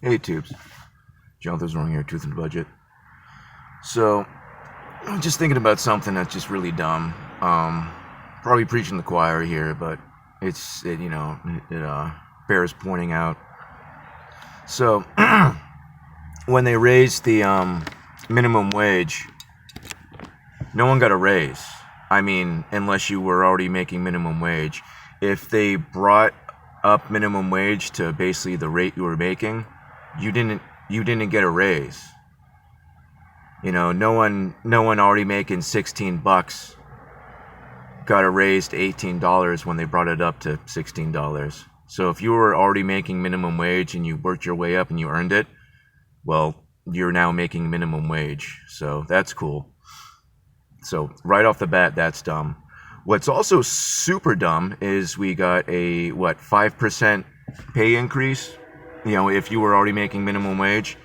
Hey tubes, Jonathan's wrong here, Truth and Budget. So, I'm just thinking about something that's just really dumb. Probably preaching the choir here, but it bears pointing out. So, when they raised the minimum wage, no one got a raise. I mean, unless you were already making minimum wage. If they brought up minimum wage to basically the rate you were making, you didn't get a raise. You know, no one already making $16 got a raise to $18 when they brought it up to $16. So if you were already making minimum wage and you worked your way up and you earned it, well, you're now making minimum wage. So that's cool. So right off the bat, that's dumb. What's also super dumb is we got a 5% pay increase, you know, if you were already making minimum wage,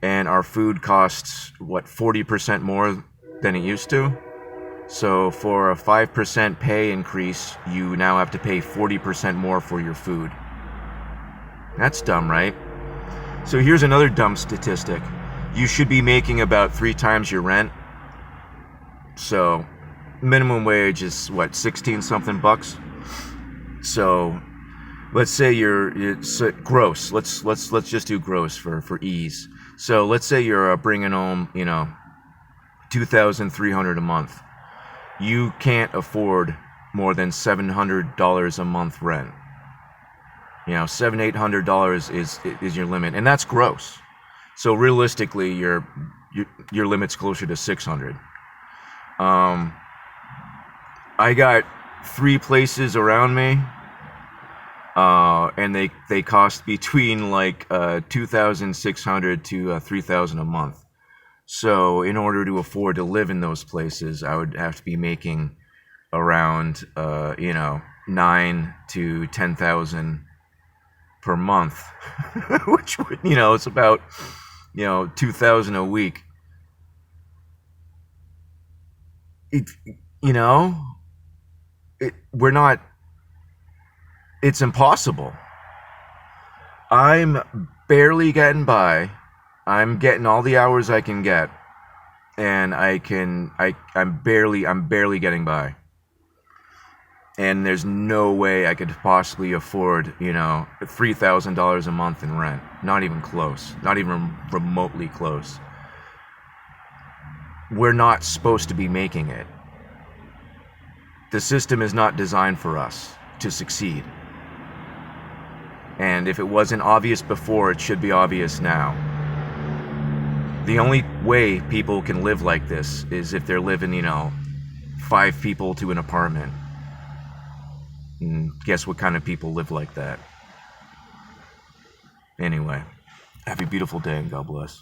and our food costs 40% more than it used to. So for a 5% pay increase, you now have to pay 40% more for your food. That's dumb, right? So here's another dumb statistic. You should be making about 3 times your rent. So minimum wage is 16 something bucks. So let's say it's gross. Let's just do gross for ease. So let's say you're bringing home, $2,300 a month. You can't afford more than $700 a month rent. $700-800 is your limit, and that's gross. So realistically, your limit's closer to $600. I got 3 places around me, and they cost between $2,600 to $3,000 a month. So in order to afford to live in those places, I would have to be making around $9,000 to $10,000 per month, which would it's about $2,000 a week. It's impossible. I'm barely getting by. I'm getting all the hours I can get, and I'm barely getting by. And there's no way I could possibly afford, $3,000 a month in rent. Not even close. Not even remotely close. We're not supposed to be making it. The system is not designed for us to succeed. And if it wasn't obvious before, it should be obvious now. The only way people can live like this is if they're living, 5 people to an apartment. And guess what kind of people live like that? Anyway, have a beautiful day and God bless.